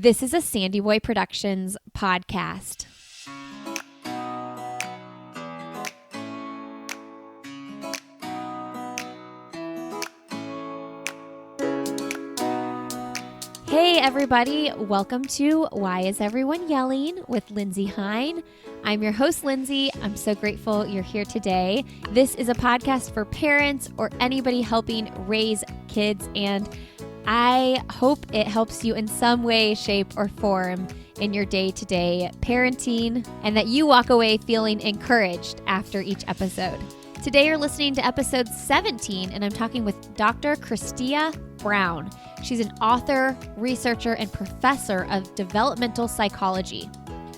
This is a Sandy Boy Productions podcast. Hey everybody, welcome to Why Is Everyone Yelling with Lindsay Hine. I'm your host, Lindsay. I'm so grateful you're here today. This is a podcast for parents or anybody helping raise kids, and I hope it helps you in some way, shape, or form in your day-to-day parenting, and that you walk away feeling encouraged after each episode. Today you're listening to episode 17, and I'm talking with Dr. Christia Brown. She's an author, researcher, and professor of developmental psychology.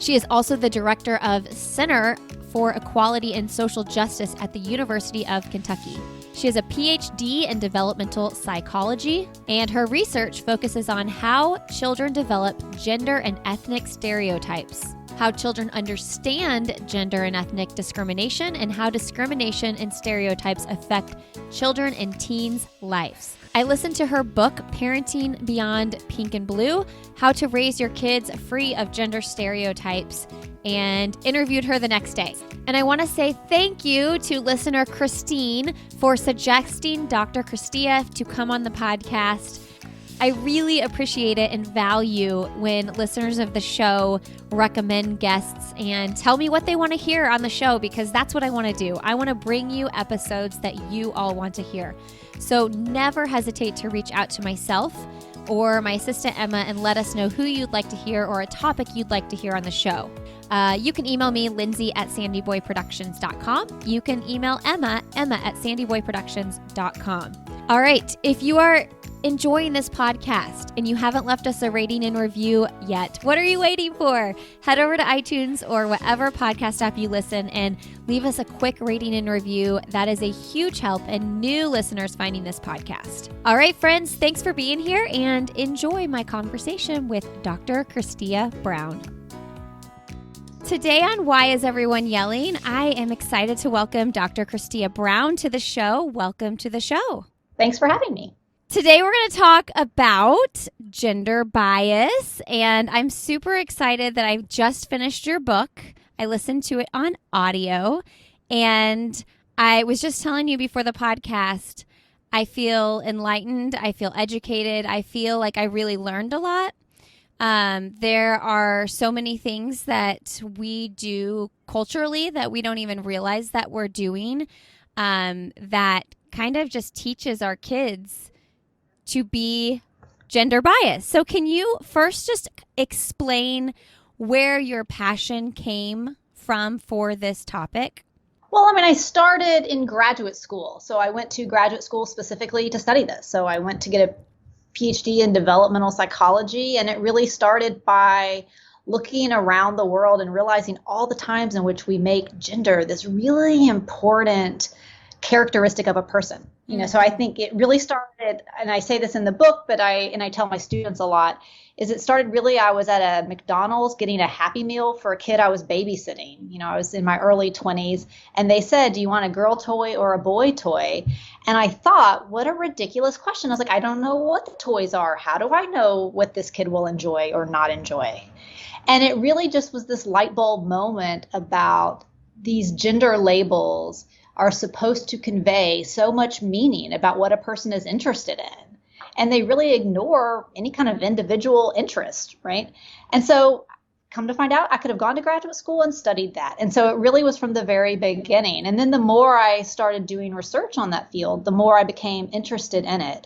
She is also the director of Center for Equality and Social Justice at the University of Kentucky. She has a Ph.D. in developmental psychology, and her research focuses on how children develop gender and ethnic stereotypes, how children understand gender and ethnic discrimination, and how discrimination and stereotypes affect children and teens' lives. I listened to her book, Parenting Beyond Pink and Blue, How to Raise Your Kids Free of Gender Stereotypes, and interviewed her the next day. And I want to say thank you to listener Christine for suggesting Dr. Christia to come on the podcast. I really appreciate it and value when listeners of the show recommend guests and tell me what they want to hear on the show, because that's what I want to do. I want to bring you episodes that you all want to hear. So never hesitate to reach out to myself or my assistant Emma and let us know who you'd like to hear or a topic you'd like to hear on the show. You can email me, Lindsay at sandyboyproductions.com. You can email Emma at sandyboyproductions.com. All right, if you are enjoying this podcast and you haven't left us a rating and review yet, what are you waiting for? Head over to iTunes or whatever podcast app you listen and leave us a quick rating and review. That is a huge help in new listeners finding this podcast. All right, friends, thanks for being here and enjoy my conversation with Dr. Christia Brown. Today on Why Is Everyone Yelling, I am excited to welcome Dr. Christia Brown to the show. Welcome to the show. Thanks for having me. Today we're going to talk about gender bias, and I'm super excited that I just finished your book. I listened to it on audio, and I was just telling you before the podcast, I feel enlightened, I feel educated, I feel like I really learned a lot. There are so many things that we do culturally that we don't even realize that we're doing, that kind of just teaches our kids to be gender biased. So can you first just explain where your passion came from for this topic? Well, I started in graduate school. So I went to graduate school specifically to study this. So I went to get a Ph.D. in developmental psychology, and it really started by looking around the world and realizing all the times in which we make gender this really important characteristic of a person. So I think it really started, and I say this in the book, but I tell my students a lot, is it started really, I was at a McDonald's getting a Happy Meal for a kid I was babysitting. I was in my early 20s, and they said, do you want a girl toy or a boy toy? And I thought, what a ridiculous question. I was like, I don't know what the toys are. How do I know what this kid will enjoy or not enjoy? And it really just was this light bulb moment about these gender labels are supposed to convey so much meaning about what a person is interested in. And they really ignore any kind of individual interest, right? And so come to find out, I could have gone to graduate school and studied that. And so it really was from the very beginning. And then the more I started doing research on that field, the more I became interested in it.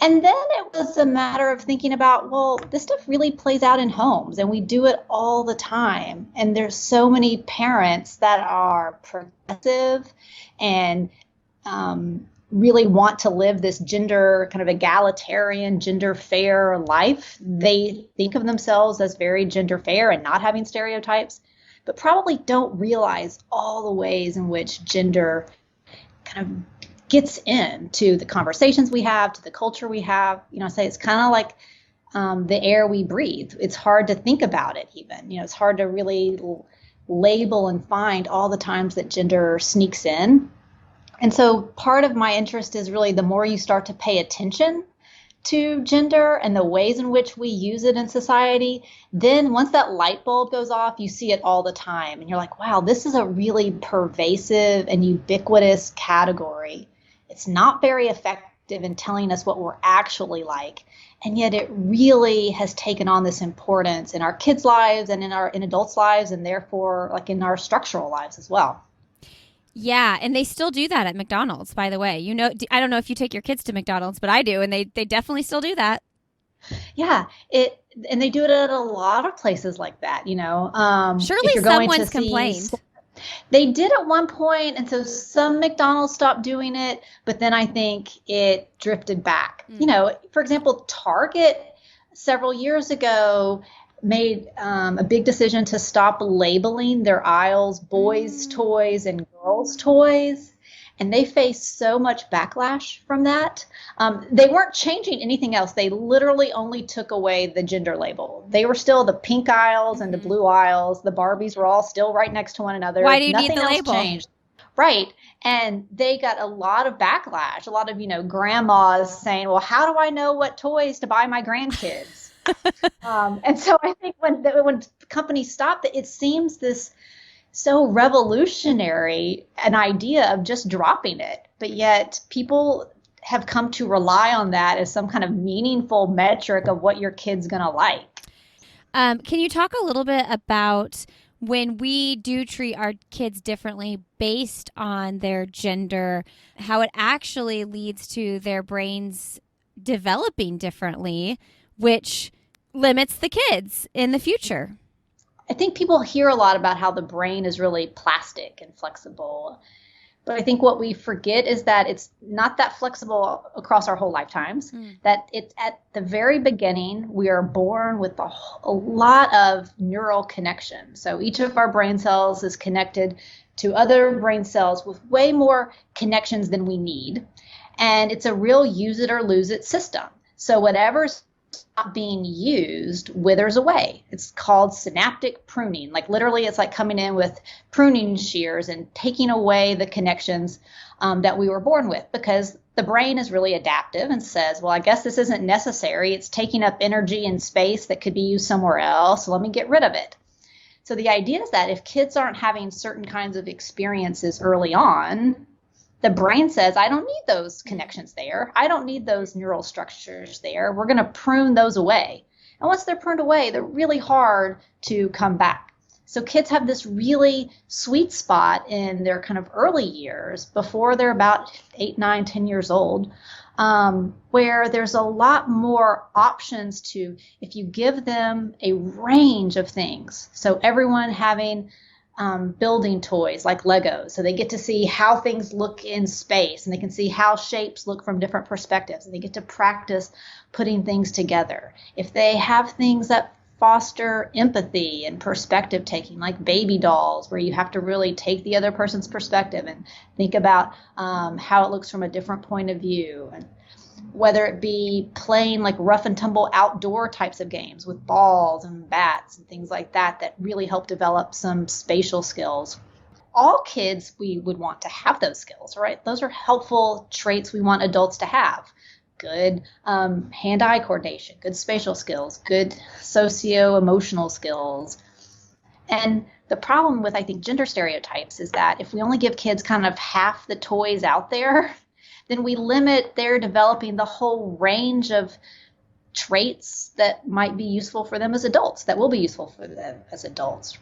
And then it was a matter of thinking about, well, this stuff really plays out in homes and we do it all the time. And there's so many parents that are progressive and really want to live this gender kind of egalitarian, gender fair life. They think of themselves as very gender fair and not having stereotypes, but probably don't realize all the ways in which gender kind of gets into the conversations we have, to the culture we have. Say it's kind of like the air we breathe. It's hard to think about it even. It's hard to really label and find all the times that gender sneaks in. And so part of my interest is really the more you start to pay attention to gender and the ways in which we use it in society, then once that light bulb goes off, you see it all the time. And you're like, wow, this is a really pervasive and ubiquitous category. It's not very effective in telling us what we're actually like. And yet it really has taken on this importance in our kids' lives and in adults' lives, and therefore like in our structural lives as well. Yeah, and they still do that at McDonald's, by the way. I don't know if you take your kids to McDonald's, but I do, and they definitely still do that. Yeah, and they do it at a lot of places like that, Surely if you're going someone's to complained. They did at one point, and so some McDonald's stopped doing it, but then I think it drifted back. For example, Target several years ago made a big decision to stop labeling their aisles boys' toys and girls' toys. And they faced so much backlash from that. They weren't changing anything else. They literally only took away the gender label. They were still the pink aisles and the blue aisles. The Barbies were all still right next to one another. Why do you Nothing need the else label? Changed. Right. And they got a lot of backlash, a lot of, grandmas saying, well, how do I know what toys to buy my grandkids? And so I think when companies stopped it seems this so revolutionary an idea of just dropping it, but yet people have come to rely on that as some kind of meaningful metric of what your kid's going to like. Can you talk a little bit about when we do treat our kids differently based on their gender, how it actually leads to their brains developing differently, which limits the kids in the future? I think people hear a lot about how the brain is really plastic and flexible. But I think what we forget is that it's not that flexible across our whole lifetimes, that it's at the very beginning, we are born with a lot of neural connection. So each of our brain cells is connected to other brain cells with way more connections than we need. And it's a real use it or lose it system. So whatever's not being used withers away. It's called synaptic pruning. Like literally it's like coming in with pruning shears and taking away the connections that we were born with, because the brain is really adaptive and says, well, I guess this isn't necessary. It's taking up energy and space that could be used somewhere else. So let me get rid of it. So the idea is that if kids aren't having certain kinds of experiences early on, the brain says, I don't need those connections there. I don't need those neural structures there. We're going to prune those away. And once they're pruned away, they're really hard to come back. So kids have this really sweet spot in their kind of early years before they're about 8, 9, 10 years old, where there's a lot more options to, if you give them a range of things. So everyone having building toys like Legos. So they get to see how things look in space, and they can see how shapes look from different perspectives, and they get to practice putting things together. If they have things that foster empathy and perspective taking, like baby dolls, where you have to really take the other person's perspective and think about how it looks from a different point of view, and whether it be playing like rough and tumble outdoor types of games with balls and bats and things like that, that really help develop some spatial skills. All kids, we would want to have those skills, right? Those are helpful traits we want adults to have. Good hand-eye coordination, good spatial skills, good socio-emotional skills. And the problem with, I think, gender stereotypes is that if we only give kids kind of half the toys out there, then we limit their developing the whole range of traits that might be useful for them as adults, that will be useful for them as adults.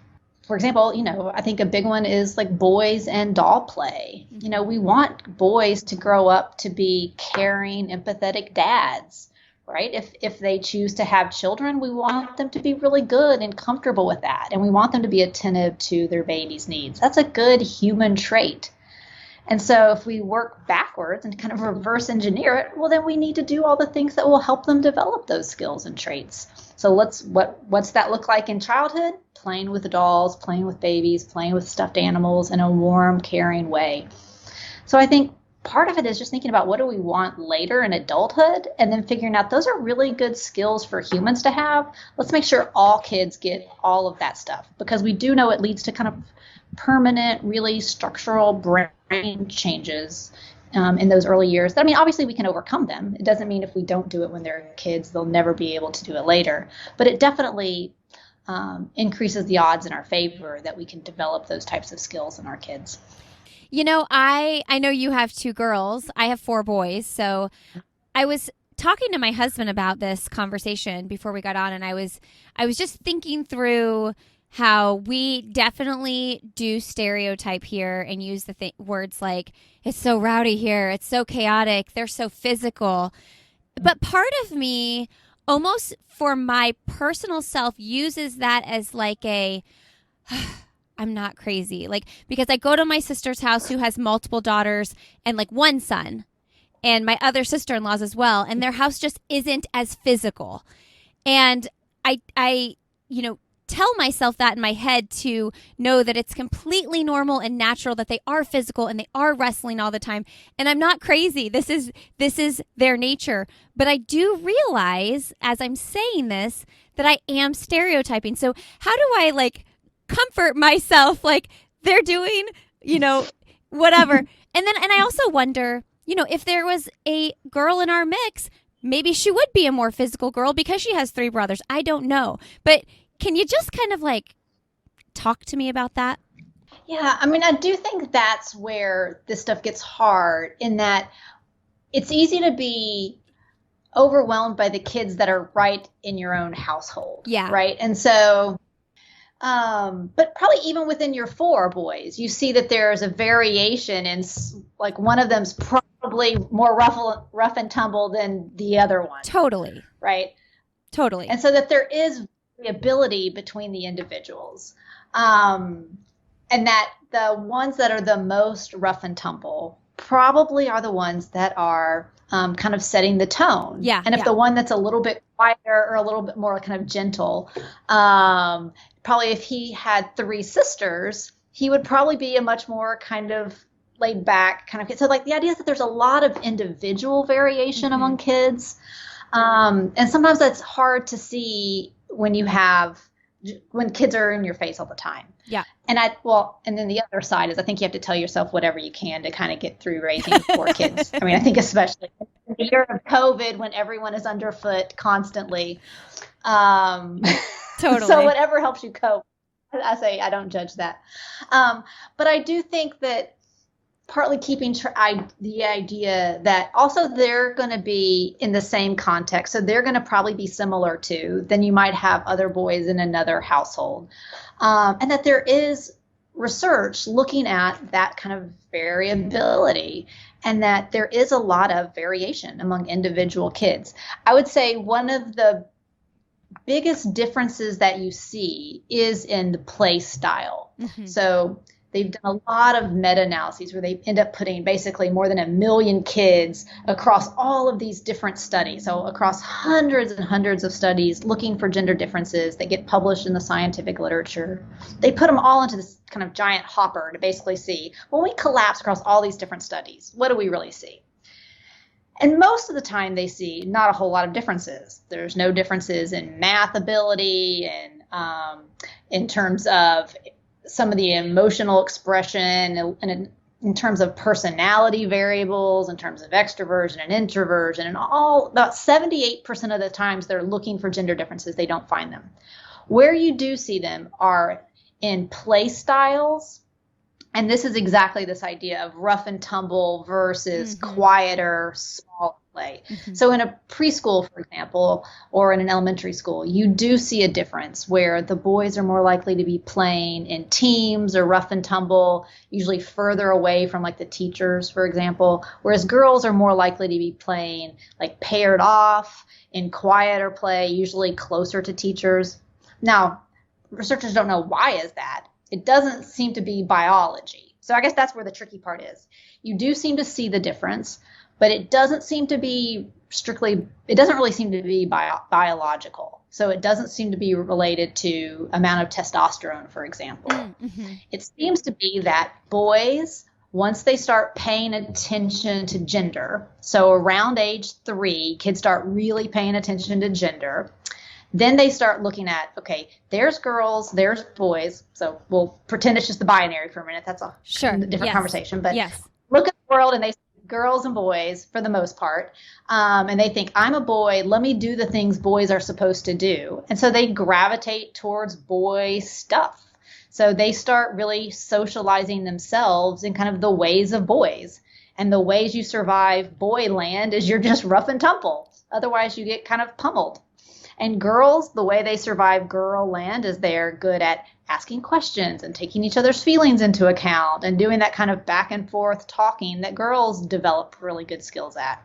For example, I think a big one is like boys and doll play. We want boys to grow up to be caring, empathetic dads, right? If they choose to have children, we want them to be really good and comfortable with that. And we want them to be attentive to their baby's needs. That's a good human trait. And so if we work backwards and kind of reverse engineer it, well, then we need to do all the things that will help them develop those skills and traits. So what's that look like in childhood? Playing with dolls, playing with babies, playing with stuffed animals in a warm, caring way. So I think part of it is just thinking about what do we want later in adulthood, and then figuring out those are really good skills for humans to have. Let's make sure all kids get all of that stuff, because we do know it leads to kind of permanent, really structural brain changes in those early years. I mean, obviously we can overcome them. It doesn't mean if we don't do it when they're kids, they'll never be able to do it later. But it definitely increases the odds in our favor that we can develop those types of skills in our kids. You know, I know you have 2 girls. I have 4 boys. So I was talking to my husband about this conversation before we got on, and I was just thinking through how we definitely do stereotype here and use the words like, it's so rowdy here, it's so chaotic, they're so physical. But part of me, almost for my personal self, uses that as like a, I'm not crazy. Like, because I go to my sister's house who has multiple daughters and like 1 son, and my other sister-in-laws as well, and their house just isn't as physical. And I tell myself that in my head to know that it's completely normal and natural that they are physical and they are wrestling all the time. And I'm not crazy. This is their nature. But I do realize as I'm saying this that I am stereotyping. So how do I like comfort myself like they're doing, whatever. And I also wonder, if there was a girl in our mix, maybe she would be a more physical girl because she has 3 brothers. I don't know. But can you just kind of like talk to me about that? Yeah, I mean, I do think that's where this stuff gets hard, in that it's easy to be overwhelmed by the kids that are right in your own household. Yeah. Right. And so, but probably even within your 4 boys, you see that there's a variation in like one of them's probably more rough and tumble than the other one. Totally. Right. Totally. And so that there is variability between the individuals. And that the ones that are the most rough and tumble probably are the ones that are kind of setting the tone. Yeah. And if the one that's a little bit quieter or a little bit more kind of gentle, probably if he had 3 sisters, he would probably be a much more kind of laid back kind of kid. So like the idea is that there's a lot of individual variation among kids. And sometimes that's hard to see when kids are in your face all the time. Yeah. And then the other side is I think you have to tell yourself whatever you can to kind of get through raising 4 kids. I mean, I think especially in the year of COVID when everyone is underfoot constantly. Totally. So whatever helps you cope. I say I don't judge that. But I do think that partly keeping the idea that also they're going to be in the same context. So they're going to probably be similar to than you might have other boys in another household. And that there is research looking at that kind of variability and that there is a lot of variation among individual kids. I would say one of the biggest differences that you see is in the play style. So they've done a lot of meta-analyses where they end up putting basically more than 1 million kids across all of these different studies. So across hundreds and hundreds of studies looking for gender differences that get published in the scientific literature. They put them all into this kind of giant hopper to basically see, when we collapse across all these different studies, what do we really see? And most of the time they see not a whole lot of differences. There's no differences in math ability and in terms of some of the emotional expression and in terms of personality variables, in terms of extroversion and introversion, and about 78% of the times they're looking for gender differences, they don't find them. Where you do see them are in play styles. And this is exactly this idea of rough and tumble versus quieter, small play. So in a preschool, for example, or in an elementary school, you do see a difference where the boys are more likely to be playing in teams or rough and tumble, usually further away from like the teachers, for example, whereas girls are more likely to be playing like paired off in quieter play, usually closer to teachers. Now, researchers don't know why is that. It doesn't seem to be biology. So I guess that's where the tricky part is. You do seem to see the difference, but it doesn't seem to be it doesn't really seem to be biological. So it doesn't seem to be related to amount of testosterone, for example. It seems to be that boys, once they start paying attention to gender, so around age 3, kids start really paying attention to gender. Then they start looking at, okay, there's girls, there's boys. So we'll pretend it's just the binary for a minute. That's a different conversation. But look at the world and they say girls and boys for the most part. And they think, I'm a boy, let me do the things boys are supposed to do. And so they gravitate towards boy stuff. So they start really socializing themselves in kind of the ways of boys. And the ways you survive boy land is you're just rough and tumble. Otherwise, you get kind of pummeled. And girls, the way they survive girl land is they're good at asking questions and taking each other's feelings into account and doing that kind of back and forth talking that girls develop really good skills at.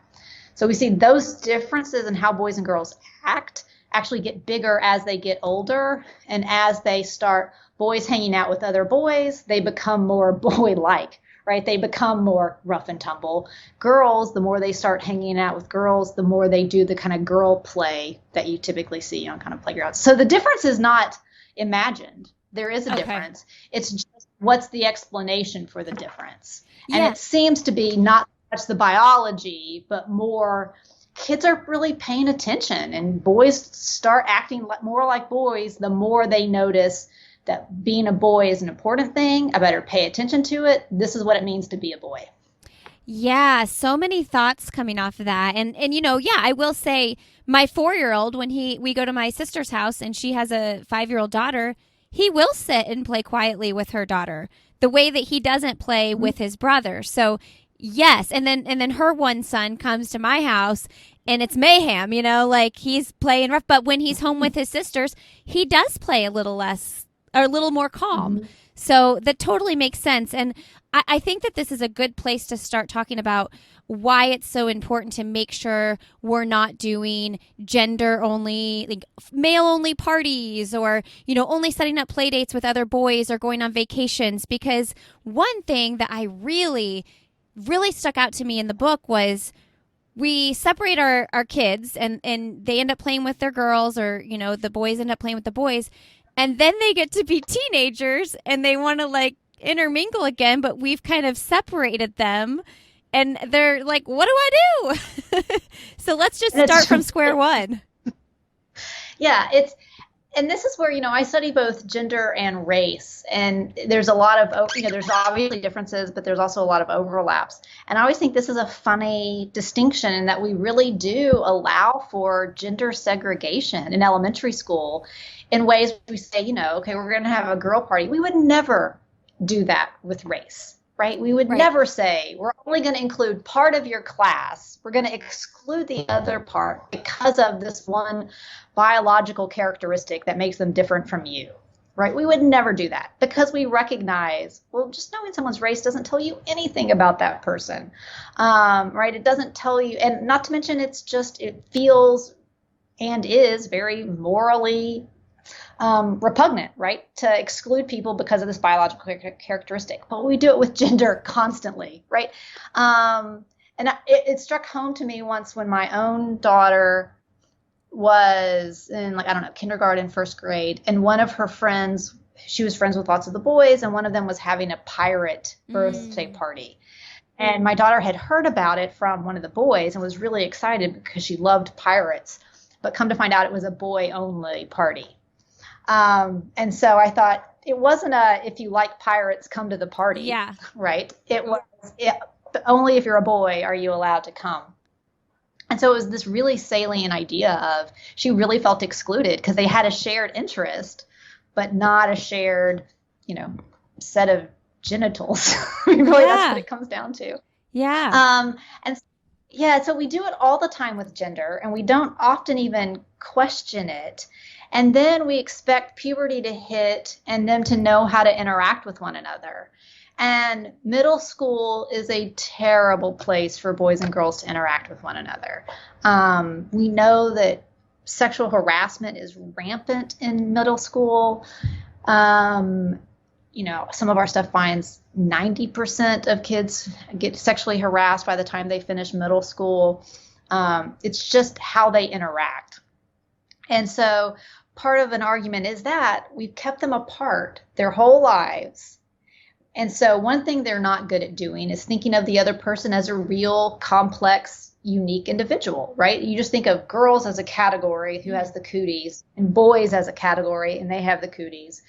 So we see those differences in how boys and girls act actually get bigger as they get older. And as they start boys hanging out with other boys, they become more boy-like, right? They become more rough and tumble. Girls, the more they start hanging out with girls, the more they do the kind of girl play that you typically see on kind of playgrounds. So the difference is not imagined. There is a difference. It's just what's the explanation for the difference. And it seems to be not much the biology, but more kids are really paying attention, and boys start acting more like boys the more they notice that being a boy is an important thing. I better pay attention to it. This is what it means to be a boy. Yeah, so many thoughts coming off of that. And I will say my 4-year-old, when we go to my sister's house and she has a 5-year-old daughter, he will sit and play quietly with her daughter the way that he doesn't play with his brother. So yes. And then her one son comes to my house and it's mayhem, like he's playing rough. But when he's home with his sisters, he does play a little less or a little more calm. Mm-hmm. So that totally makes sense. And I think that this is a good place to start talking about why it's so important to make sure we're not doing gender only, like male only parties, or, only setting up play dates with other boys or going on vacations. Because one thing that I really, really stuck out to me in the book was we separate our kids and they end up playing with their girls, or, the boys end up playing with the boys. And then they get to be teenagers and they want to intermingle again, but we've kind of separated them and they're like, what do I do? So let's just start from square one. Yeah, and this is where, I study both gender and race, and there's a lot of, there's obviously differences, but there's also a lot of overlaps. And I always think this is a funny distinction in that we really do allow for gender segregation in elementary school in ways we say, okay, we're going to have a girl party. We would never do that with race, right? We would never say, we're only going to include part of your class. We're going to exclude the other part because of this one biological characteristic that makes them different from you, right? We would never do that because we recognize, well, just knowing someone's race doesn't tell you anything about that person, right? It doesn't tell you, and not to mention it feels and is very morally repugnant, right, to exclude people because of this biological characteristic. But we do it with gender constantly, right? And it struck home to me once when my own daughter was in, kindergarten, first grade, and one of her friends, she was friends with lots of the boys, and one of them was having a pirate birthday party. And my daughter had heard about it from one of the boys and was really excited because she loved pirates. But come to find out, it was a boy-only party. And so I thought it wasn't if you like pirates, come to the party. Yeah. Right. It was only if you're a boy are you allowed to come. And so it was this really salient idea of she really felt excluded because they had a shared interest, but not a shared, set of genitals. Really, that's what it comes down to. Yeah. So we do it all the time with gender, and we don't often even question it. And then we expect puberty to hit and them to know how to interact with one another. And middle school is a terrible place for boys and girls to interact with one another. We know that sexual harassment is rampant in middle school. Some of our stuff finds 90% of kids get sexually harassed by the time they finish middle school. It's just how they interact. And so part of an argument is that we've kept them apart their whole lives. And so one thing they're not good at doing is thinking of the other person as a real, complex, unique individual, right? You just think of girls as a category who has the cooties, and boys as a category and they have the cooties.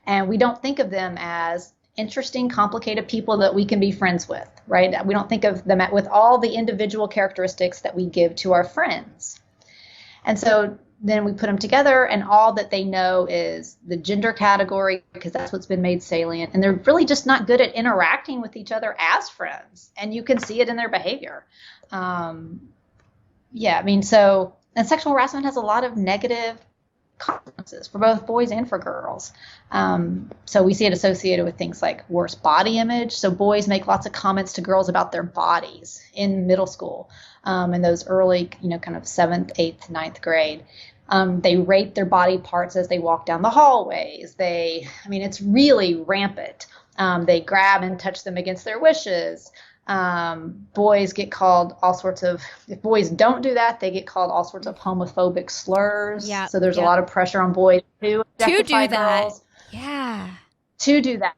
And we don't think of them as interesting, complicated people that we can be friends with, right? We don't think of them with all the individual characteristics that we give to our friends. And so then we put them together, and all that they know is the gender category, because that's what's been made salient. And they're really just not good at interacting with each other as friends. And you can see it in their behavior. And sexual harassment has a lot of negative consequences for both boys and for girls. So we see it associated with things like worse body image. So boys make lots of comments to girls about their bodies in middle school, in those early, kind of 7th, 8th, 9th grade. They rape their body parts as they walk down the hallways. It's really rampant. They grab and touch them against their wishes. Boys get called all sorts of, if boys don't do that, they get called all sorts of homophobic slurs. Yeah. So there's a lot of pressure on boys to do that. Girls Yeah. To do that.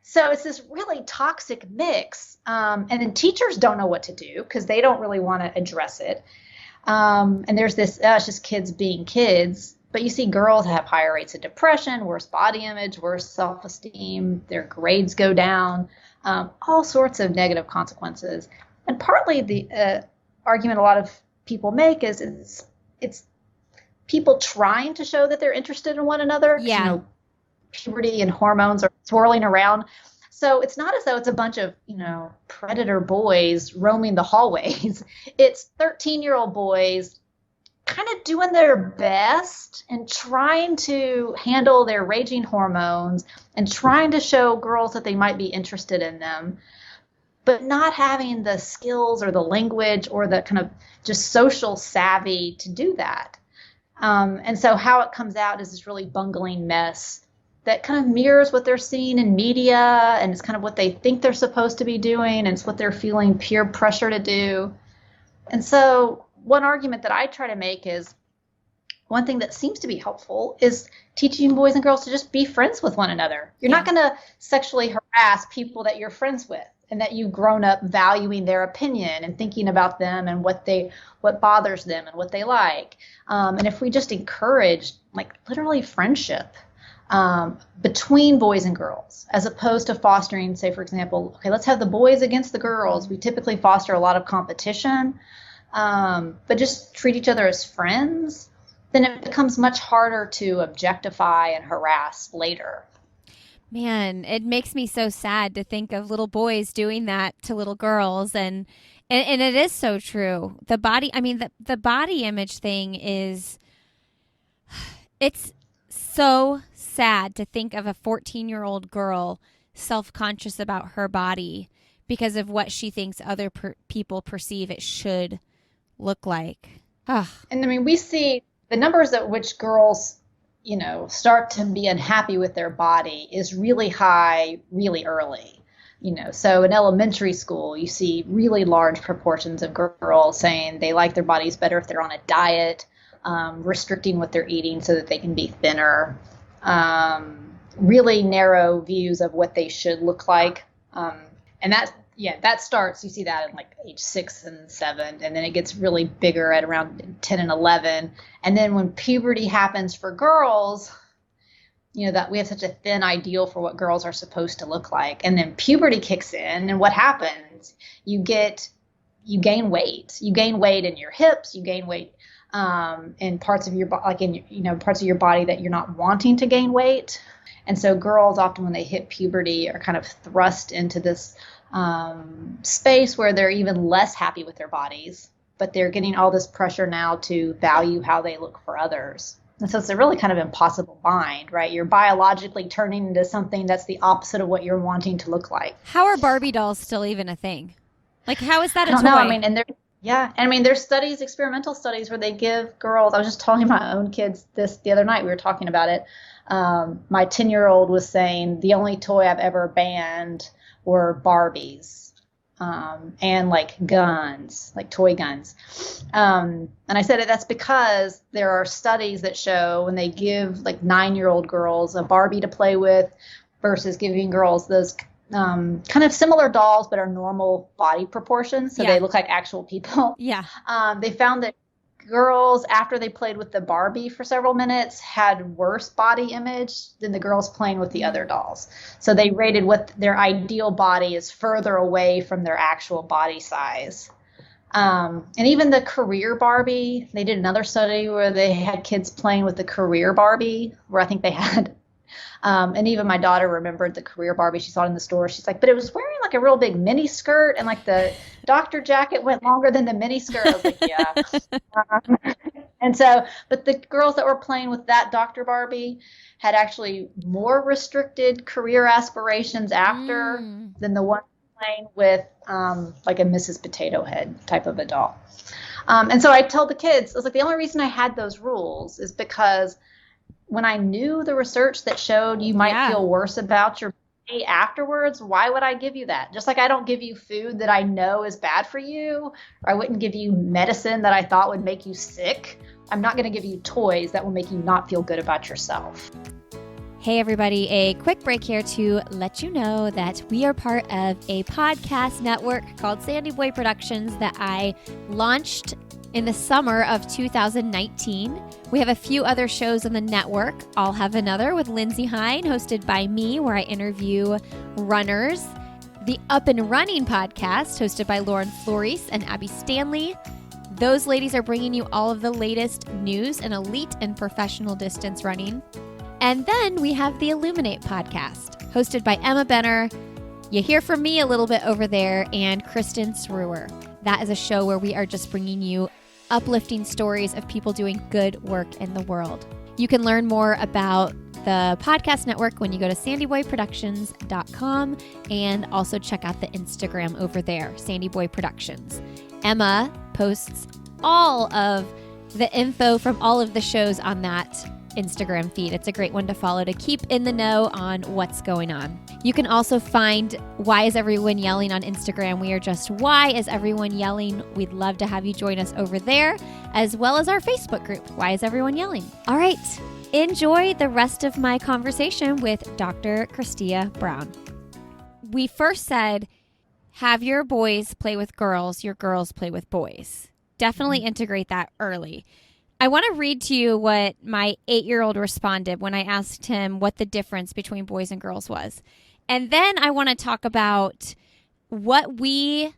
So it's this really toxic mix. And then teachers don't know what to do because they don't really want to address it. And there's this, it's just kids being kids. But you see girls have higher rates of depression, worse body image, worse self-esteem, their grades go down. All sorts of negative consequences. And partly the argument a lot of people make is it's people trying to show that they're interested in one another. Yeah. Puberty and hormones are swirling around. So it's not as though it's a bunch of, predator boys roaming the hallways. It's 13-year-old boys kind of doing their best and trying to handle their raging hormones and trying to show girls that they might be interested in them, but not having the skills or the language or the kind of just social savvy to do that. And so how it comes out is this really bungling mess that kind of mirrors what they're seeing in media, and it's kind of what they think they're supposed to be doing, and it's what they're feeling peer pressure to do. And so one argument that I try to make is one thing that seems to be helpful is teaching boys and girls to just be friends with one another. You're not going to sexually harass people that you're friends with and that you've grown up valuing their opinion and thinking about them and what bothers them and what they like. And if we just encourage literally friendship between boys and girls, as opposed to fostering, say, for example, okay, let's have the boys against the girls. We typically foster a lot of competition. But just treat each other as friends, then it becomes much harder to objectify and harass later. Man, it makes me so sad to think of little boys doing that to little girls. And it is so true. The body image thing it's so sad to think of a 14-year-old girl self-conscious about her body because of what she thinks other people perceive it should look like. Ugh. And we see the numbers at which girls, start to be unhappy with their body is really high, really early. So in elementary school, you see really large proportions of girls saying they like their bodies better if they're on a diet, restricting what they're eating so that they can be thinner, really narrow views of what they should look like. And that starts, you see that in age 6 and 7, and then it gets really bigger at around 10 and 11. And then when puberty happens for girls, that we have such a thin ideal for what girls are supposed to look like. And then puberty kicks in, and what happens? You gain weight. You gain weight in your hips, you gain weight in parts of your parts of your body that you're not wanting to gain weight. And so girls often, when they hit puberty, are kind of thrust into this space where they're even less happy with their bodies, but they're getting all this pressure now to value how they look for others. And so it's a really kind of impossible bind, right? You're biologically turning into something that's the opposite of what you're wanting to look like. How are Barbie dolls still even a thing? How is that a toy? I don't know. There's studies, experimental studies, where they give girls, I was just telling my own kids this the other night, we were talking about it. My 10-year-old was saying the only toy I've ever banned were Barbies, and guns, toy guns. And I said that's because there are studies that show when they give 9-year-old girls a Barbie to play with versus giving girls those kind of similar dolls but are normal body proportions, so they look like actual people. Yeah. They found that girls, after they played with the Barbie for several minutes, had worse body image than the girls playing with the other dolls. So they rated what their ideal body is further away from their actual body size. And even the career Barbie, they did another study where they had kids playing with the career Barbie, where I think they had, and even my daughter remembered the career Barbie. She saw it in the store. She's like, but it was wearing like a real big mini skirt, and like the doctor jacket went longer than the mini skirt. I was like, yeah. And so, but the girls that were playing with that Dr. Barbie had actually more restricted career aspirations after than the one playing with like a Mrs. Potato Head type of a doll. And so I told the kids, I was like, the only reason I had those rules is because when I knew the research that showed you might feel worse about your body afterwards, why would I give you that? Just like I don't give you food that I know is bad for you, or I wouldn't give you medicine that I thought would make you sick. I'm not going to give you toys that will make you not feel good about yourself. Hey everybody, a quick break here to let you know that we are part of a podcast network called Sandy Boy Productions that I launched in the summer of 2019. We have a few other shows on the network. I'll have another with Lindsay Hine, hosted by me, where I interview runners. The Up and Running podcast, hosted by Lauren Flores and Abby Stanley. Those ladies are bringing you all of the latest news in elite and professional distance running. And then we have the Illuminate podcast, hosted by Emma Benner. You hear from me a little bit over there, and Kristen Sruer. That is a show where we are just bringing you uplifting stories of people doing good work in the world. You can learn more about the podcast network when you go to sandyboyproductions.com and also check out the Instagram over there, Sandy Boy Productions. Emma posts all of the info from all of the shows on that Instagram feed. It's a great one to follow to keep in the know on what's going on. You can also find Why Is Everyone Yelling on Instagram. We are just Why Is Everyone Yelling. We'd love to have you join us over there, as well as our Facebook group, Why Is Everyone Yelling? All right, enjoy the rest of my conversation with Dr. Christia Brown. We first said, have your boys play with girls, your girls play with boys. Definitely integrate that early. I want to read to you what my 8-year-old responded when I asked him what the difference between boys and girls was. And then I want to talk about what we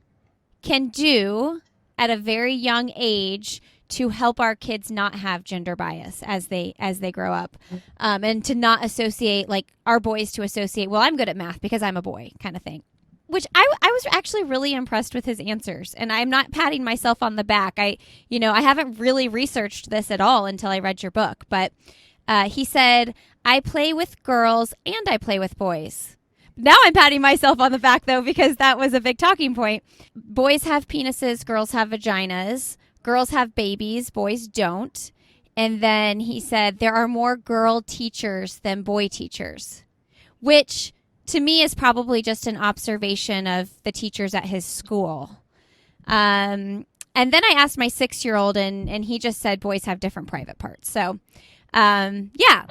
can do at a very young age to help our kids not have gender bias as they grow up, and to not associate, like our boys to associate, well, I'm good at math because I'm a boy kind of thing. Which I was actually really impressed with his answers, and I'm not patting myself on the back. I haven't really researched this at all until I read your book, but he said, I play with girls and I play with boys. Now I'm patting myself on the back, though, because that was a big talking point. Boys have penises, girls have vaginas. Girls have babies, boys don't. And then he said, there are more girl teachers than boy teachers, which to me is probably just an observation of the teachers at his school. And then I asked my 6-year-old, and he just said boys have different private parts. So, let's yeah.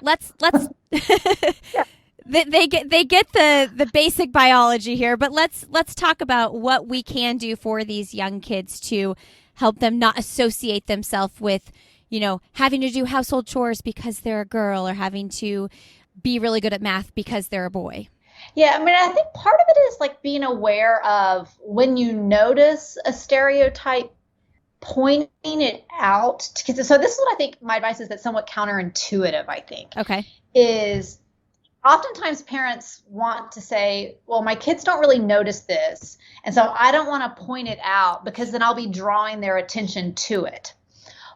They get the basic biology here, but let's talk about what we can do for these young kids to help them not associate themselves with, having to do household chores because they're a girl, or having to be really good at math because they're a boy. Yeah, I mean, I think part of it is like being aware of when you notice a stereotype, pointing it out to kids. So this is what I think my advice is, that's somewhat counterintuitive, I think. Okay. Is oftentimes parents want to say, well, my kids don't really notice this, and so I don't want to point it out because then I'll be drawing their attention to it.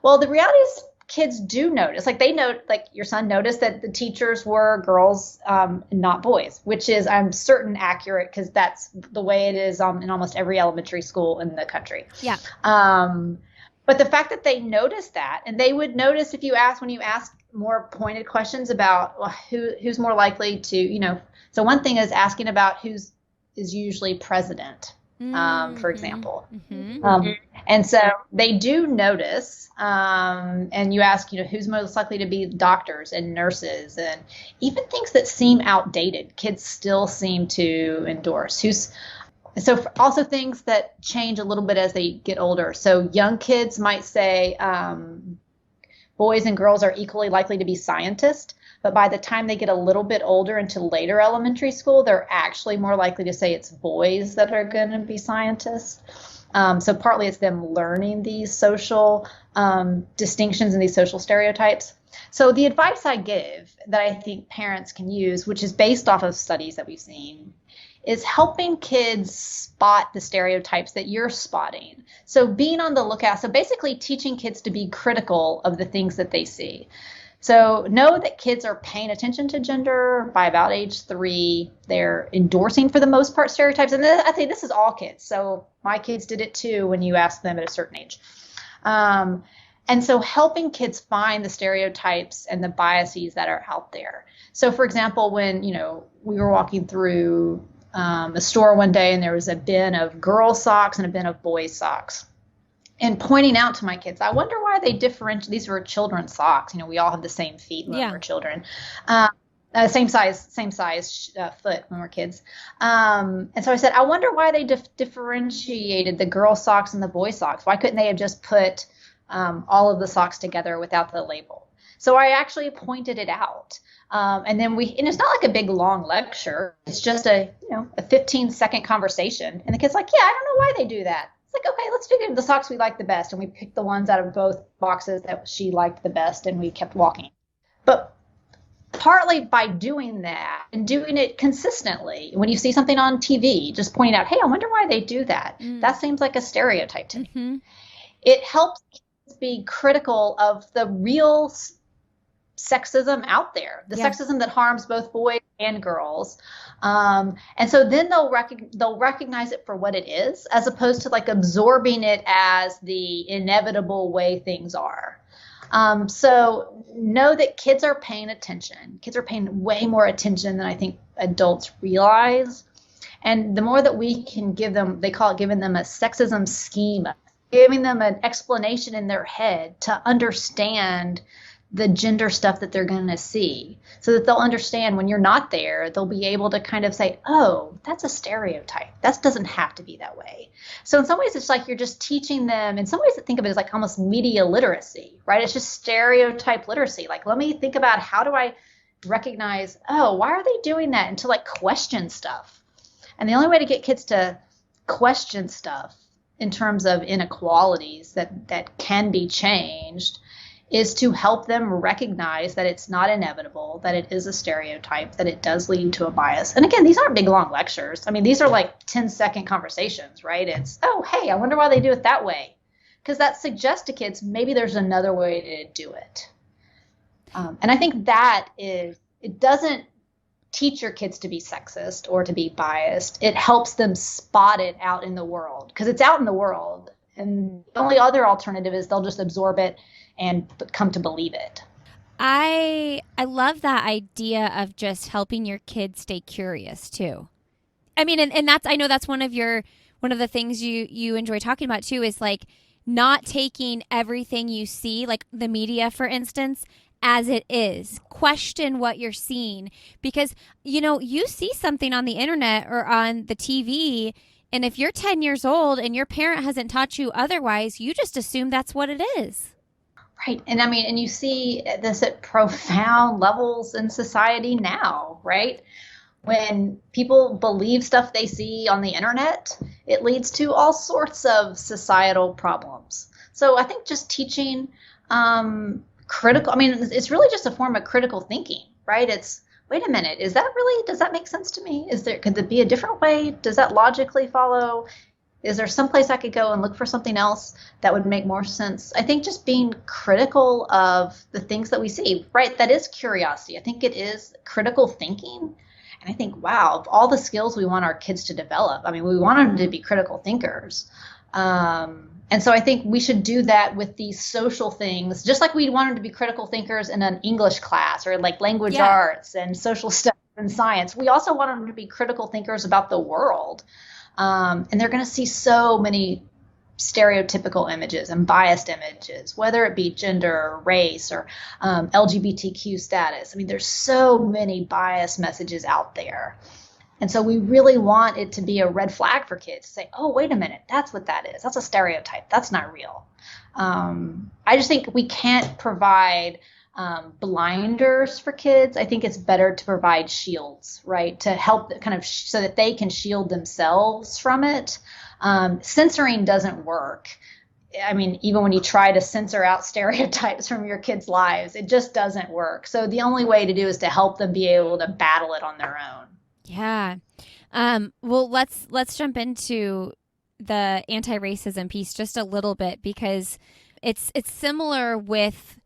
Well, the reality is kids do notice. Like they know, like your son noticed that the teachers were girls, not boys, which is, I'm certain, accurate, because that's the way it is in almost every elementary school in the country. Yeah. But the fact that they noticed that, and they would notice when you ask more pointed questions about, well, who's more likely to, so one thing is asking about who's is usually president, for example. Mm-hmm. And so they do notice, and you ask, who's most likely to be doctors and nurses, and even things that seem outdated, kids still seem to endorse. Also things that change a little bit as they get older. So young kids might say boys and girls are equally likely to be scientists, but by the time they get a little bit older into later elementary school, they're actually more likely to say it's boys that are going to be scientists. So partly it's them learning these social distinctions and these social stereotypes. So the advice I give that I think parents can use, which is based off of studies that we've seen, is helping kids spot the stereotypes that you're spotting. So being on the lookout, so basically teaching kids to be critical of the things that they see. So know that kids are paying attention to gender by about age 3. They're endorsing, for the most part, stereotypes. And I think this is all kids. So my kids did it too when you asked them at a certain age. And so helping kids find the stereotypes and the biases that are out there. So for example, when, we were walking through a store one day and there was a bin of girls' socks and a bin of boys' socks. And pointing out to my kids, I wonder why they differentiate. These were children's socks. We all have the same feet when we're children. Same size foot when we're kids. And so I said, I wonder why they differentiated the girls' socks and the boys' socks. Why couldn't they have just put all of the socks together without the label? So I actually pointed it out. And then and it's not like a big long lecture. It's just a 15-second conversation. And the kid's like, yeah, I don't know why they do that. It's like, okay, let's figure the socks we like the best. And we picked the ones out of both boxes that she liked the best, and we kept walking. But partly by doing that and doing it consistently, when you see something on TV, just pointing out, hey, I wonder why they do that. That seems like a stereotype to me. It helps kids be critical of the real sexism out there, the sexism that harms both boys and girls. And so then they'll recognize it for what it is, as opposed to like absorbing it as the inevitable way things are. So know that kids are paying attention. Kids are paying way more attention than I think adults realize. And the more that we can give them, they call it giving them a sexism schema, giving them an explanation in their head to understand the gender stuff that they're going to see, so that they'll understand when you're not there, they'll be able to kind of say, oh, that's a stereotype. That doesn't have to be that way. So in some ways, it's like you're just teaching them. In some ways, I think of it as like almost media literacy, right? It's just stereotype literacy. Like, let me think about, how do I recognize, oh, why are they doing that? And to like question stuff. And the only way to get kids to question stuff in terms of inequalities that can be changed is to help them recognize that it's not inevitable, that it is a stereotype, that it does lead to a bias. And again, these aren't big, long lectures. I mean, these are like 10-second conversations, right? It's, oh, hey, I wonder why they do it that way. Because that suggests to kids, maybe there's another way to do it. And I think that it doesn't teach your kids to be sexist or to be biased. It helps them spot it out in the world, because it's out in the world. And the only other alternative is they'll just absorb it and come to believe it. I love that idea of just helping your kids stay curious too. I mean, and that's, I know that's one of the things you enjoy talking about too, is like not taking everything you see, like the media, for instance, as it is. Question what you're seeing, because you see something on the internet or on the TV, and if you're 10 years old and your parent hasn't taught you otherwise, you just assume that's what it is. Right. And I mean, and you see this at profound levels in society now, right? When people believe stuff they see on the internet, it leads to all sorts of societal problems. So I think just teaching critical, I mean, it's really just a form of critical thinking, right? It's, wait a minute, does that make sense to me? Could there be a different way? Does that logically follow? Is there some place I could go and look for something else that would make more sense? I think just being critical of the things that we see, right? That is curiosity. I think it is critical thinking. And I think, wow, of all the skills we want our kids to develop, I mean, we want them to be critical thinkers. And so I think we should do that with these social things, just like we want them to be critical thinkers in an English class or like language arts and social studies and science. We also want them to be critical thinkers about the world. And they're going to see so many stereotypical images and biased images, whether it be gender or race or LGBTQ status. I mean, there's so many biased messages out there. And so we really want it to be a red flag for kids to say, oh, wait a minute, that's what that is. That's a stereotype. That's not real. I just think we can't provide blinders for kids. I think it's better to provide shields, right, to help kind of so that they can shield themselves from it. Censoring doesn't work. I mean, even when you try to censor out stereotypes from your kids' lives, it just doesn't work. So the only way to do is to help them be able to battle it on their own. Yeah. Well, let's jump into the anti-racism piece just a little bit, because it's similar with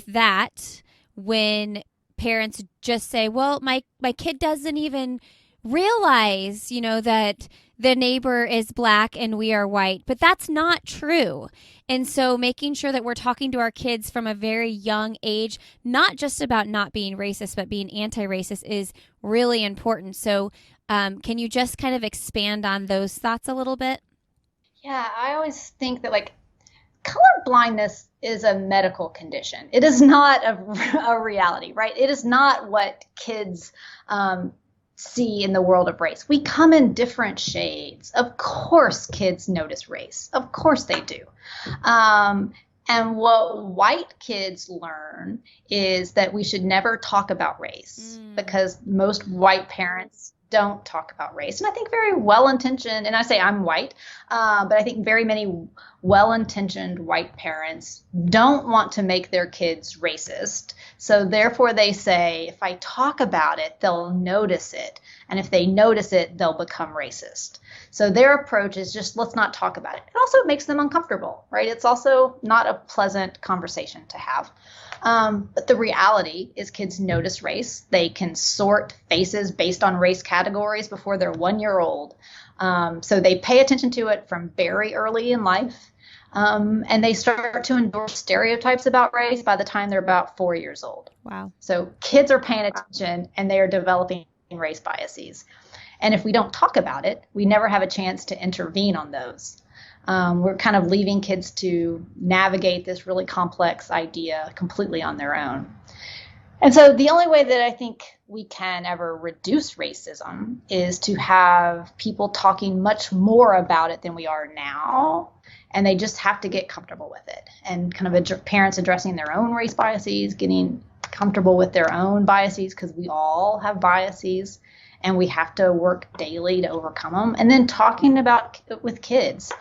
that, when parents just say, well, my kid doesn't even realize, that the neighbor is black and we are white, but that's not true. And so making sure that we're talking to our kids from a very young age, not just about not being racist, but being anti-racist, is really important. So can you just kind of expand on those thoughts a little bit? Yeah, I always think that color blindness is a medical condition. It is not a reality, right? It is not what kids see in the world of race. We come in different shades. Of course, kids notice race. Of course they do. And what white kids learn is that we should never talk about race because most white parents don't talk about race. And I think very well-intentioned, and I say I'm white, but I think very many well-intentioned white parents don't want to make their kids racist. So therefore they say, if I talk about it, they'll notice it. And if they notice it, they'll become racist. So their approach is just, let's not talk about it. It also makes them uncomfortable, right? It's also not a pleasant conversation to have. But the reality is kids notice race. They can sort faces based on race categories before they're 1 year old. So they pay attention to it from very early in life. And they start to endorse stereotypes about race by the time they're about 4 years old. Wow. So kids are paying attention and they are developing race biases. And if we don't talk about it, we never have a chance to intervene on those. We're kind of leaving kids to navigate this really complex idea completely on their own. And so the only way that I think we can ever reduce racism is to have people talking much more about it than we are now. And they just have to get comfortable with it, and kind of parents addressing their own race biases, getting comfortable with their own biases, because we all have biases and we have to work daily to overcome them. And then talking about with kids.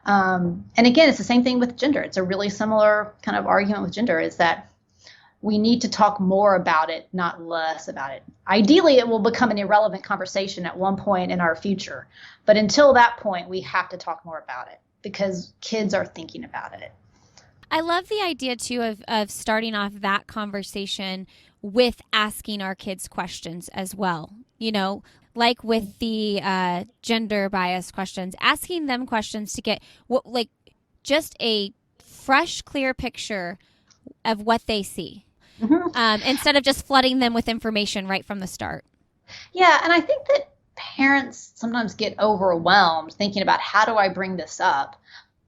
And again, it's the same thing with gender. It's a really similar kind of argument with gender, is that we need to talk more about it, not less about it. Ideally, it will become an irrelevant conversation at one point in our future. But until that point, we have to talk more about it because kids are thinking about it. I love the idea, too, of starting off that conversation with asking our kids questions as well. Like with the gender bias questions, asking them questions to get just a fresh, clear picture of what they see, instead of just flooding them with information right from the start. Yeah, and I think that parents sometimes get overwhelmed thinking about, how do I bring this up?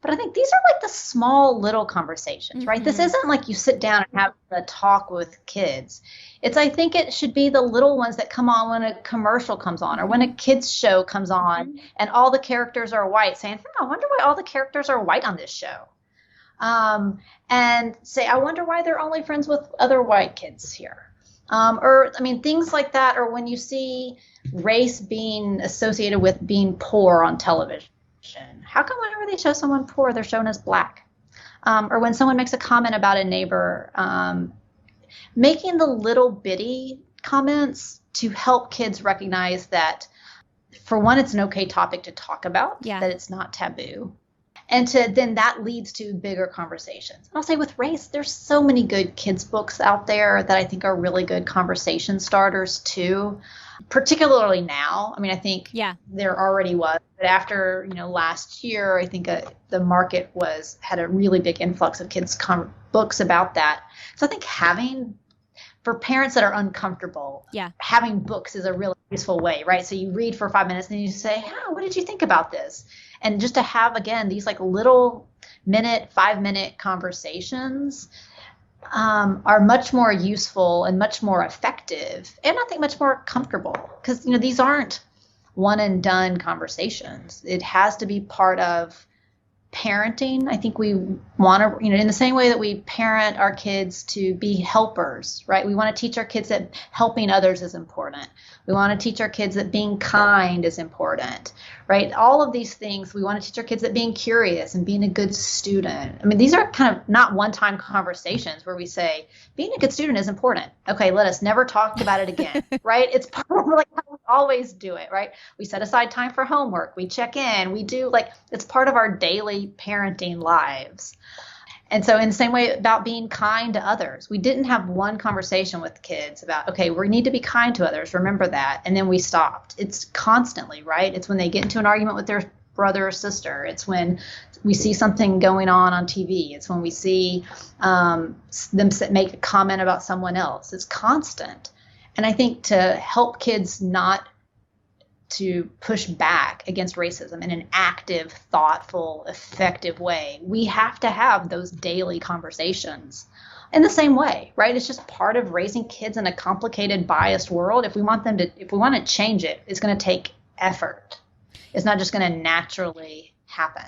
But I think these are like the small little conversations, right? This isn't like you sit down and have a talk with kids. I think it should be the little ones that come on when a commercial comes on or when a kids show comes on and all the characters are white, saying, I wonder why all the characters are white on this show. And say, I wonder why they're only friends with other white kids here. Things like that. Or when you see race being associated with being poor on television. How come whenever they show someone poor, they're shown as black? Or when someone makes a comment about a neighbor, making the little bitty comments to help kids recognize that, for one, it's an okay topic to talk about, that it's not taboo. And then that leads to bigger conversations. And I'll say with race, there's so many good kids books out there that I think are really good conversation starters too. Particularly now. I think there already was, but after last year, I think the market had a really big influx of kids books about that. So I think for parents that are uncomfortable, having books is a really useful way, right? So you read for 5 minutes and you say, what did you think about this? And just to have, again, these little 5-minute conversations are much more useful and much more effective, and I think much more comfortable, because these aren't one and done conversations. It has to be part of parenting. I think we want to, in the same way that we parent our kids to be helpers, right? We want to teach our kids that helping others is important. We want to teach our kids that being kind is important, right? All of these things, we want to teach our kids that being curious and being a good student. I mean, these are kind of not one-time conversations where we say, being a good student is important. Okay, let us never talk about it again, right? It's part of like how we always do it, right? We set aside time for homework. We check in. We do it's part of our daily parenting lives. And so in the same way about being kind to others, we didn't have one conversation with kids about, okay, we need to be kind to others. Remember that. And then we stopped. It's constantly, right? It's when they get into an argument with their brother or sister. It's when we see something going on TV. It's when we see them make a comment about someone else. It's constant. And I think to help kids not to push back against racism in an active, thoughtful, effective way, we have to have those daily conversations in the same way, right? It's just part of raising kids in a complicated, biased world. If we want to change it, it's going to take effort. It's not just going to naturally happen.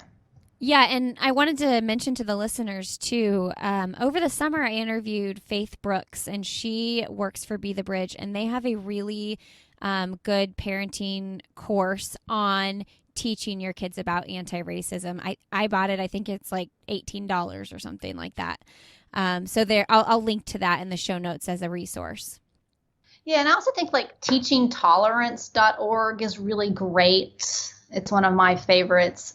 Yeah, and I wanted to mention to the listeners, too, over the summer I interviewed Faith Brooks, and she works for Be the Bridge, and they have a really good parenting course on teaching your kids about anti-racism. I bought it. I think it's like $18 or something like that. So there, I'll link to that in the show notes as a resource. Yeah, and I also think teachingtolerance.org is really great. It's one of my favorites.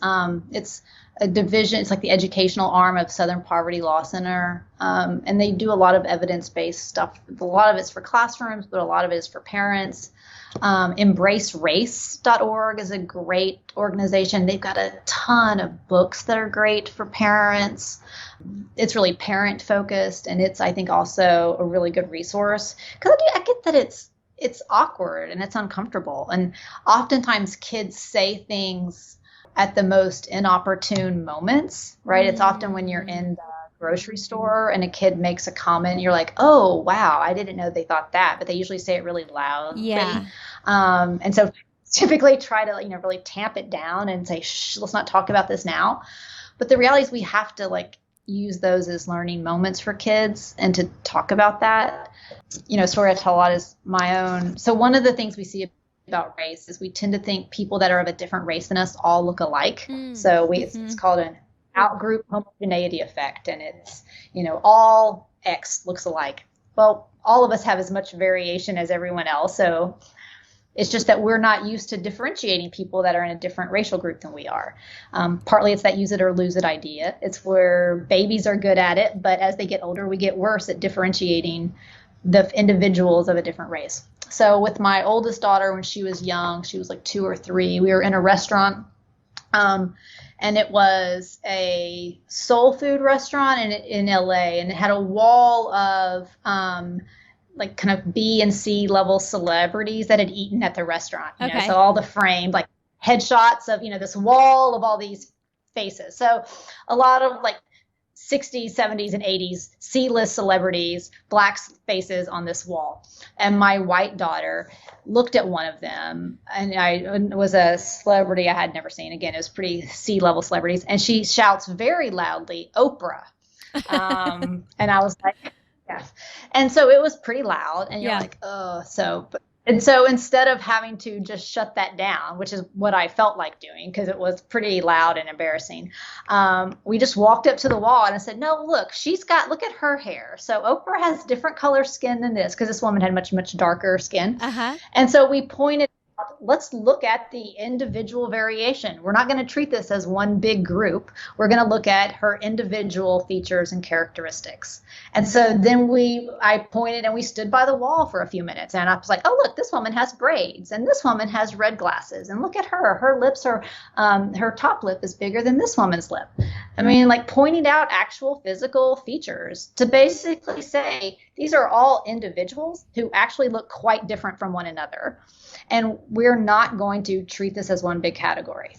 It's a division. It's like the educational arm of Southern Poverty Law Center. And they do a lot of evidence-based stuff. A lot of it's for classrooms, but a lot of it is for parents. EmbraceRace.org is a great organization. They've got a ton of books that are great for parents. It's really parent focused, and it's, I think, also a really good resource. Because I get that it's awkward and it's uncomfortable. And oftentimes kids say things at the most inopportune moments, right? It's often when you're in the grocery store and a kid makes a comment, you're like, oh, wow, I didn't know they thought that. But they usually say it really loud. Yeah. And so typically try to, really tamp it down and say, shh, let's not talk about this now. But the reality is we have to use those as learning moments for kids and to talk about that. Story I tell a lot is my own. So one of the things we see about race is we tend to think people that are of a different race than us all look alike. So it's called an outgroup homogeneity effect. And it's, all X looks alike. Well, all of us have as much variation as everyone else. So it's just that we're not used to differentiating people that are in a different racial group than we are. Partly it's that use it or lose it idea. It's where babies are good at it, but as they get older, we get worse at differentiating the individuals of a different race. So with my oldest daughter, when she was young, she was like 2 or 3, we were in a restaurant, and it was a soul food restaurant in LA, and it had a wall of kind of B and C level celebrities that had eaten at the restaurant. Okay. So all the framed headshots of this wall of all these faces. So a lot of 60s, 70s, and 80s C-list celebrities, black faces on this wall. And my white daughter looked at one of them, and it was a celebrity I had never seen. Again, it was pretty C-level celebrities. And she shouts very loudly, Oprah. And I was like, yes. And so it was pretty loud. And you're like, oh, and so instead of having to just shut that down, which is what I felt like doing because it was pretty loud and embarrassing, we just walked up to the wall and I said, no, look at her hair. So Oprah has different color skin than this because this woman had much, much darker skin. And so we pointed out, let's look at the individual variation. We're not going to treat this as one big group. We're going to look at her individual features and characteristics. And so then I pointed and we stood by the wall for a few minutes and I was like, oh, look, this woman has braids and this woman has red glasses and look at her lips are, her top lip is bigger than this woman's lip. I mean, pointing out actual physical features to basically say, these are all individuals who actually look quite different from one another. And we're not going to treat this as one big category.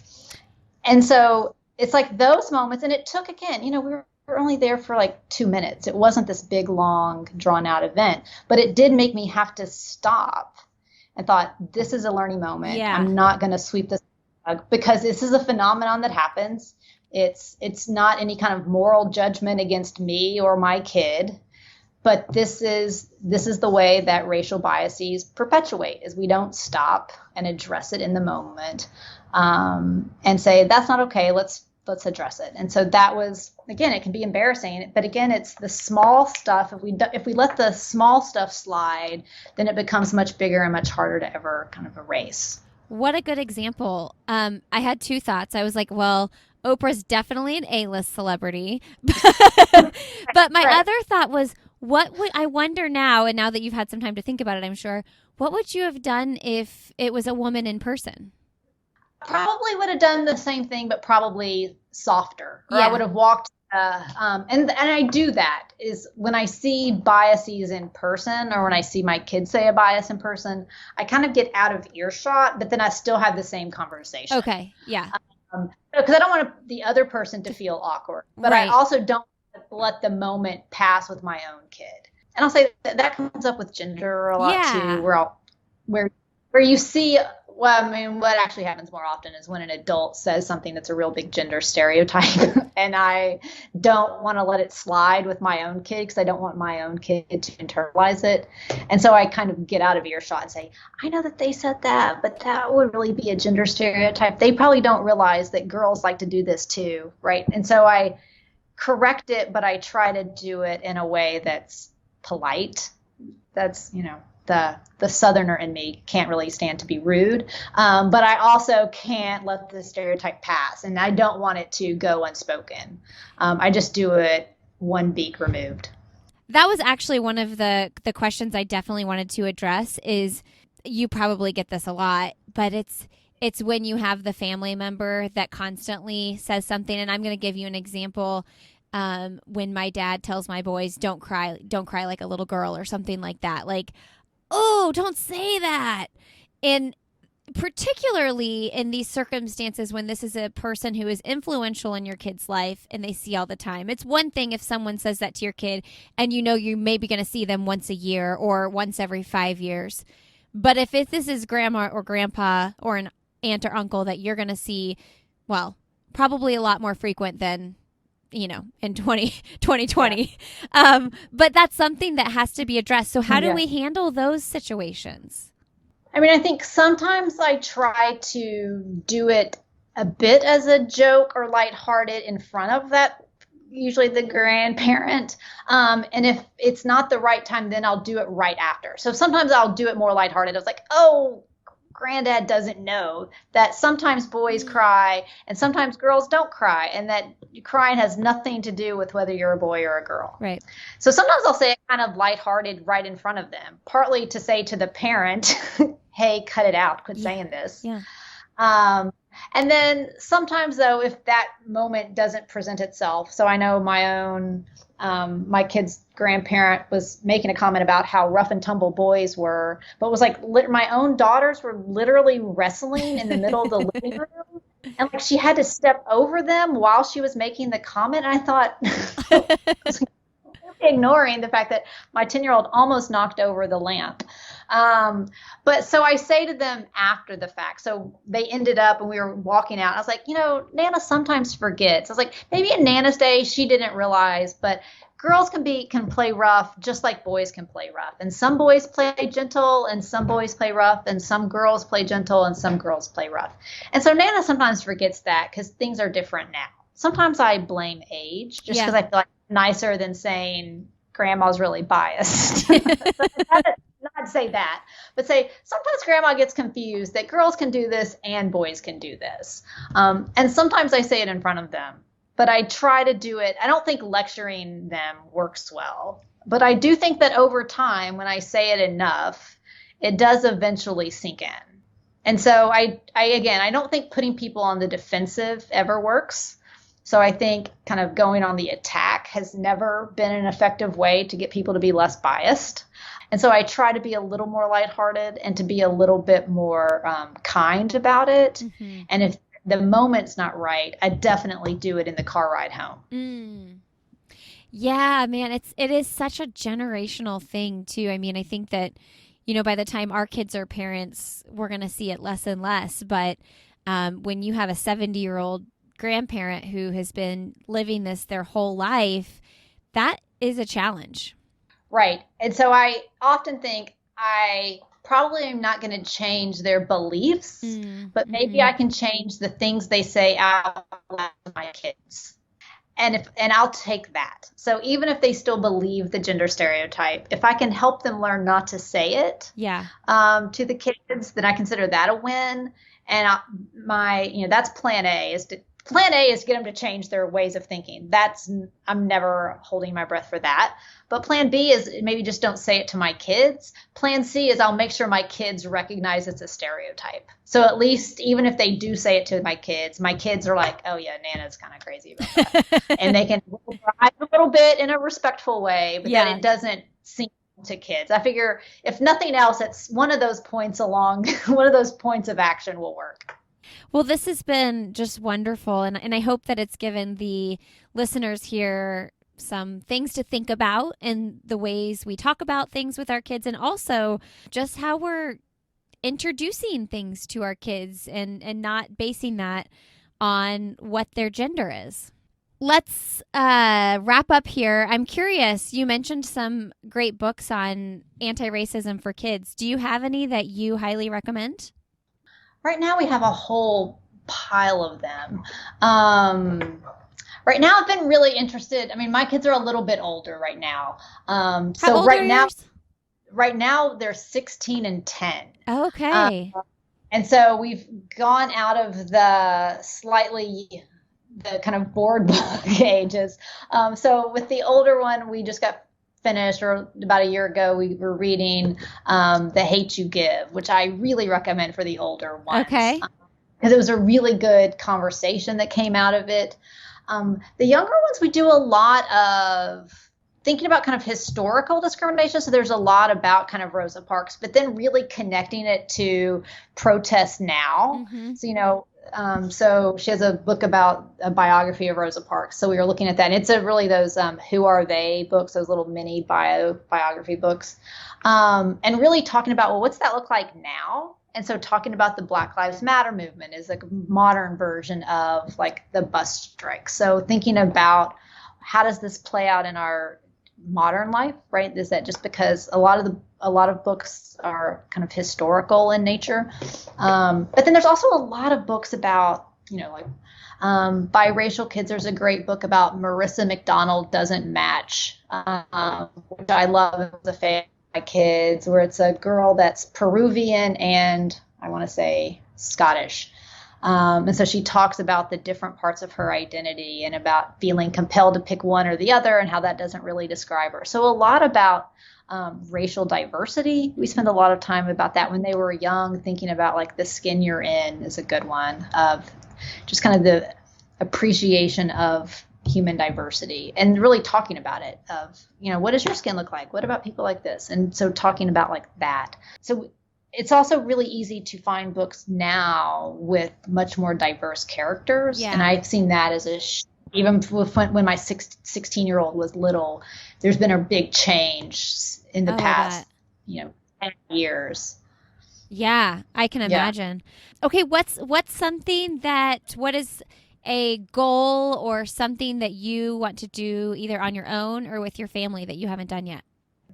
And so it's those moments, and it took, again, we were only there for 2 minutes. It wasn't this big, long, drawn out event, but it did make me have to stop and thought, this is a learning moment. Yeah. I'm not going to sweep this because this is a phenomenon that happens. It's not any kind of moral judgment against me or my kid, but this is the way that racial biases perpetuate, is we don't stop and address it in the moment, and say, that's not okay. Let's address it. And so that was, again, it can be embarrassing, but again, it's the small stuff. If we let the small stuff slide, then it becomes much bigger and much harder to ever kind of erase. What a good example. I had two thoughts. I was like, well, Oprah's definitely an A-list celebrity. But my other thought was, I wonder now, and now that you've had some time to think about it, I'm sure, what would you have done if it was a woman in person? Probably would have done the same thing, but probably softer. Or Yeah. I would have walked, and I do that, is when I see biases in person, or when I see my kids say a bias in person, I kind of get out of earshot, but then I still have the same conversation. Okay, yeah. Because I don't want the other person to feel awkward, but Right. I also don't let the moment pass with my own kid. And I'll say that comes up with gender a lot Yeah. too, where you see, well, I mean, what actually happens more often is when an adult says something that's a real big gender stereotype, and I don't want to let it slide with my own kid because I don't want my own kid to internalize it. And so I kind of get out of earshot and say, I know that they said that, but that would really be a gender stereotype. They probably don't realize that girls like to do this too, right? And so I correct it, but I try to do it in a way that's polite. That's, the Southerner in me can't really stand to be rude, but I also can't let the stereotype pass, and I don't want it to go unspoken. I just do it one beak removed. That was actually one of the questions I definitely wanted to address. Is, you probably get this a lot, but it's when you have the family member that constantly says something, and I'm going to give you an example. When my dad tells my boys, don't cry like a little girl, or something like that. Like, oh, don't say that. And particularly in these circumstances, when this is a person who is influential in your kid's life and they see all the time. It's one thing if someone says that to your kid and you're maybe going to see them once a year or once every 5 years. But if this is grandma or grandpa or an aunt or uncle that you're going to see, well, probably a lot more frequent than in 2020. Yeah. But that's something that has to be addressed. So how do we handle those situations? I mean, I think sometimes I try to do it a bit as a joke or lighthearted in front of that, usually the grandparent. And if it's not the right time, then I'll do it right after. So sometimes I'll do it more lighthearted. I was like, oh, Granddad doesn't know that sometimes boys cry and sometimes girls don't cry, and that crying has nothing to do with whether you're a boy or a girl. Right. So sometimes I'll say it kind of lighthearted right in front of them, partly to say to the parent, hey, cut it out, quit saying this. Yeah. And then sometimes, though, if that moment doesn't present itself, so I know my own, my kid's grandparent was making a comment about how rough and tumble boys were, but was like, my own daughters were literally wrestling in the middle of the living room, and like she had to step over them while she was making the comment. And I thought, ignoring the fact that my 10-year-old almost knocked over the lamp. But so I say to them after the fact, so they ended up and we were walking out. I was like, Nana sometimes forgets. I was like, maybe in Nana's day, she didn't realize, but girls can play rough just like boys can play rough. And some boys play gentle and some boys play rough, and some girls play gentle and some girls play rough. And so Nana sometimes forgets that because things are different now. Sometimes I blame age just because I feel like it's nicer than saying grandma's really biased. Not say that, but say sometimes grandma gets confused that girls can do this and boys can do this. And sometimes I say it in front of them, but I try to do it. I don't think lecturing them works well, but I do think that over time, when I say it enough, it does eventually sink in. And so I don't think putting people on the defensive ever works. So I think kind of going on the attack has never been an effective way to get people to be less biased. And so I try to be a little more lighthearted and to be a little bit more kind about it. Mm-hmm. And if the moment's not right, I definitely do it in the car ride home. Mm. Yeah, man, it is such a generational thing too. I mean, I think that, by the time our kids are parents, we're going to see it less and less. But when you have a 70-year-old grandparent who has been living this their whole life, that is a challenge. Right. And so I often think I probably am not going to change their beliefs, but maybe I can change the things they say out loud to my kids. And I'll take that. So even if they still believe the gender stereotype, if I can help them learn not to say it to the kids, then I consider that a win. And that's plan A Plan A is get them to change their ways of thinking. I'm never holding my breath for that. But plan B is maybe just don't say it to my kids. Plan C is I'll make sure my kids recognize it's a stereotype. So at least even if they do say it to my kids are like, oh yeah, Nana's kind of crazy about that. And they can drive a little bit in a respectful way, but then it doesn't sink to kids. I figure if nothing else, it's one of those points of action will work. Well, this has been just wonderful, and I hope that it's given the listeners here some things to think about and the ways we talk about things with our kids, and also just how we're introducing things to our kids and not basing that on what their gender is. Let's wrap up here. I'm curious, you mentioned some great books on anti-racism for kids. Do you have any that you highly recommend? Right now we have a whole pile of them. Right now I've been really interested. I mean, my kids are a little bit older right now. How old are yours? Right now they're 16 and 10. Okay. And so we've gone out of the kind of board book ages. So with the older one, we just got finished, or about a year ago, we were reading The Hate U Give, which I really recommend for the older ones. Okay. Because it was a really good conversation that came out of it. The younger ones, we do a lot of thinking about kind of historical discrimination. So there's a lot about kind of Rosa Parks, but then really connecting it to protest now. So, so she has a book about a biography of Rosa Parks. So we were looking at that. And it's really those Who Are They books, those little mini biography books. And really talking about, well, what's that look like now? And so talking about the Black Lives Matter movement is like a modern version of like the bus strike. So thinking about how does this play out in our modern life, right? Is that just because a lot of books are kind of historical in nature. But then there's also a lot of books about, biracial kids. There's a great book about Marissa McDonald Doesn't Match, which I love as a fan. My kids, where it's a girl that's Peruvian and I want to say Scottish. And so she talks about the different parts of her identity and about feeling compelled to pick one or the other and how that doesn't really describe her. So a lot about racial diversity. We spend a lot of time about that when they were young, thinking about like The Skin You're In is a good one, of just kind of the appreciation of human diversity and really talking about it, of, what does your skin look like? What about people like this? And so talking about like that. So it's also really easy to find books now with much more diverse characters. Yeah. And I've seen that as even when my 16-year-old was little, there's been a big change in the past, 10 years. Yeah, I can imagine. Yeah. Okay. What is a goal or something that you want to do either on your own or with your family that you haven't done yet?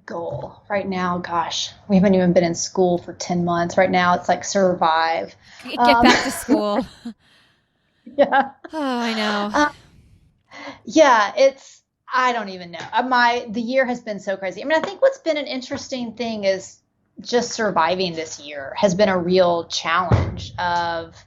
Goal right now, gosh, we haven't even been in school for 10 months. Right now it's like survive. Get back to school. Yeah. Oh, I know. I don't even know. The year has been so crazy. I mean, I think what's been an interesting thing is just surviving this year has been a real challenge of,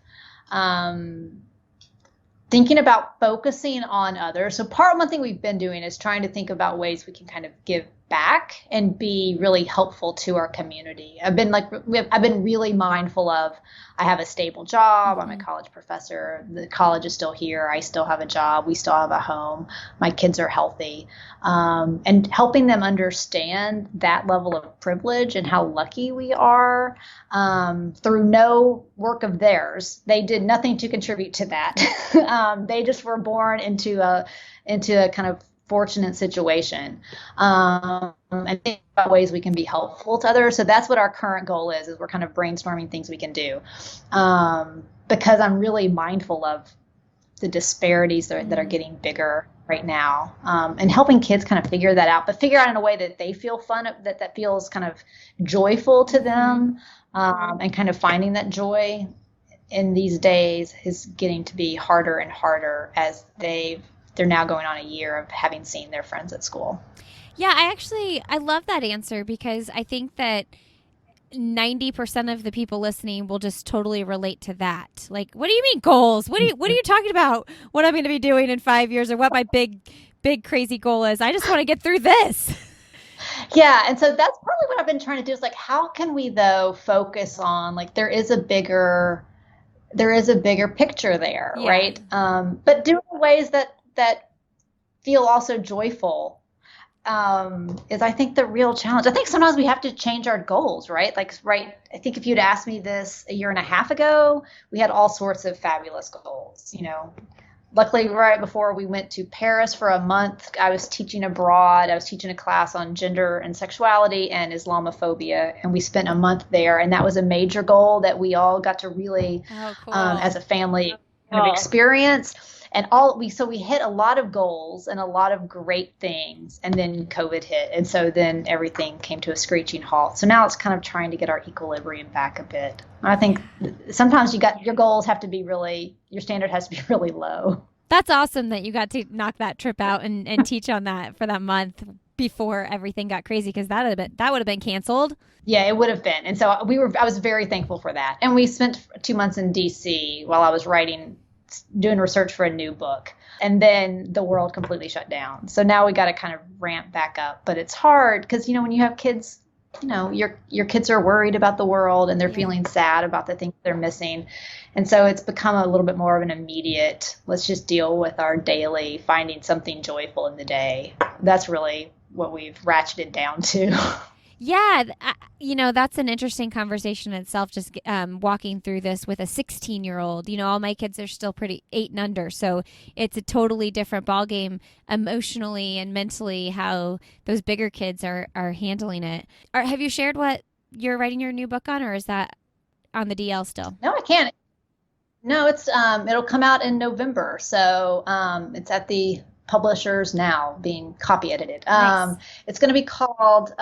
thinking about focusing on others. So one thing we've been doing is trying to think about ways we can kind of give back and be really helpful to our community. I've been really mindful of, I have a stable job. I'm a college professor. The college is still here. I still have a job. We still have a home. My kids are healthy. And helping them understand that level of privilege and how lucky we are, through no work of theirs. They did nothing to contribute to that. They just were born into a kind of fortunate situation, and think about ways we can be helpful to others. So that's what our current goal is we're kind of brainstorming things we can do, because I'm really mindful of the disparities that are getting bigger right now, and helping kids kind of figure that out, but figure out in a way that they feel fun, that feels kind of joyful to them, and kind of finding that joy in these days is getting to be harder and harder as they're now going on a year of having seen their friends at school. Yeah, I love that answer, because I think that 90% of the people listening will just totally relate to that. Like, what do you mean goals? What are you talking about? What I'm going to be doing in 5 years, or what my big crazy goal is? I just want to get through this. Yeah. And so that's partly what I've been trying to do is like, how can we though focus on like, there is a bigger picture there. Yeah. Right. But do it in ways that feel also joyful. Is I think the real challenge. I think sometimes we have to change our goals, right? I think if you'd asked me this a year and a half ago, we had all sorts of fabulous goals, Luckily, right before we went to Paris for a month, I was teaching abroad. I was teaching a class on gender and sexuality and Islamophobia, and we spent a month there. And that was a major goal that we all got to really, cool. As a family, kind of experience. And we hit a lot of goals and a lot of great things, and then COVID hit. And so then everything came to a screeching halt. So now it's kind of trying to get our equilibrium back a bit. I think sometimes your goals have to be your standard has to be really low. That's awesome that you got to knock that trip out and teach on that for that month before everything got crazy, because that would have been canceled. Yeah, it would have been. And so I was very thankful for that. And we spent 2 months in DC while I was doing research for a new book, and then the world completely shut down. So now we got to kind of ramp back up, but it's hard because, when you have kids, your kids are worried about the world and they're feeling sad about the things they're missing. And so it's become a little bit more of an immediate, let's just deal with our daily, finding something joyful in the day. That's really what we've ratcheted down to. Yeah, that's an interesting conversation in itself, just walking through this with a 16-year-old. All my kids are still pretty 8 and under, so it's a totally different ballgame emotionally and mentally how those bigger kids are handling it. Have you shared what you're writing your new book on, or is that on the DL still? No, I can't. No, it's it'll come out in November, so it's at the publishers now, being copy edited. Nice. It's going to be called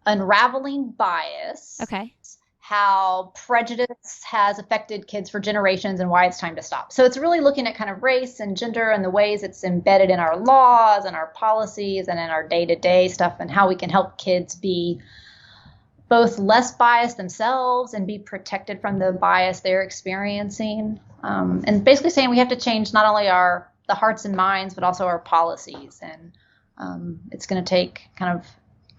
Unraveling Bias. Okay. How prejudice has affected kids for generations and why it's time to stop. So it's really looking at kind of race and gender and the ways it's embedded in our laws and our policies and in our day-to-day stuff, and how we can help kids be both less biased themselves and be protected from the bias they're experiencing. And basically saying we have to change not only the hearts and minds, but also our policies. And it's going to take kind of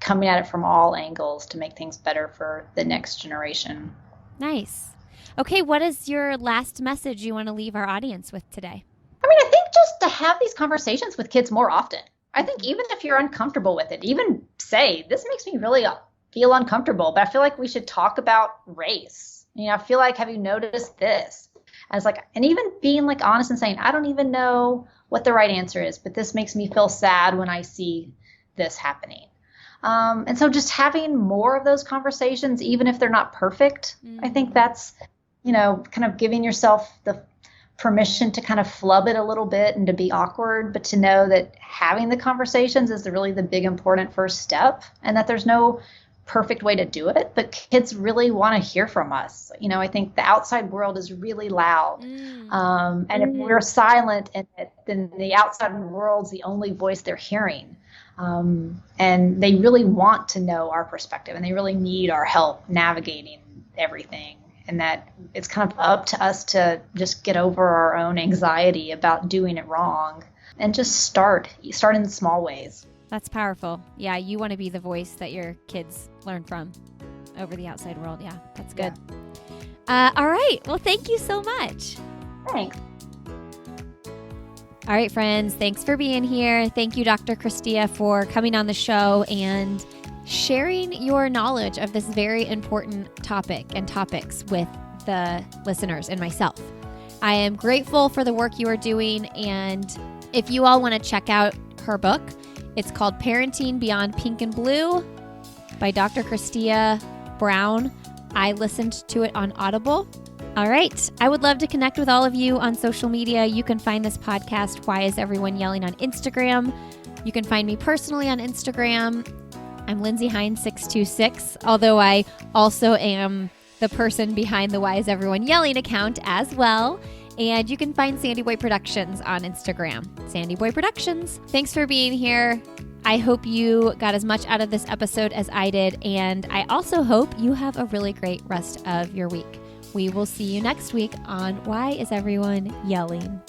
coming at it from all angles to make things better for the next generation. Nice. Okay, what is your last message you want to leave our audience with today? I think just to have these conversations with kids more often. I think even if you're uncomfortable with it, even say, this makes me really feel uncomfortable, but I feel like we should talk about race. I feel like, have you noticed this? And even being honest and saying, I don't even know what the right answer is, but this makes me feel sad when I see this happening. And so just having more of those conversations, even if they're not perfect, I think that's, kind of giving yourself the permission to kind of flub it a little bit and to be awkward, but to know that having the conversations is really the big important first step, and that there's no perfect way to do it, but kids really want to hear from us. I think the outside world is really loud. And if we're silent in it, then the outside world's the only voice they're hearing. And they really want to know our perspective, and they really need our help navigating everything. And that it's kind of up to us to just get over our own anxiety about doing it wrong and just start in small ways. That's powerful. Yeah, you want to be the voice that your kids learn from over the outside world. Yeah, that's good. Yeah. All right. Well, thank you so much. Thanks. All right, friends. Thanks for being here. Thank you, Dr. Christia, for coming on the show and sharing your knowledge of this very important topic and topics with the listeners and myself. I am grateful for the work you are doing, and if you all want to check out her book. It's called Parenting Beyond Pink and Blue by Dr. Christia Brown. I listened to it on Audible. All right. I would love to connect with all of you on social media. You can find this podcast, Why Is Everyone Yelling, on Instagram. You can find me personally on Instagram. I'm Lindsay Hine 626, although I also am the person behind the Why Is Everyone Yelling account as well. And you can find Sandy Boy Productions on Instagram. Sandy Boy Productions. Thanks for being here. I hope you got as much out of this episode as I did. And I also hope you have a really great rest of your week. We will see you next week on Why Is Everyone Yelling?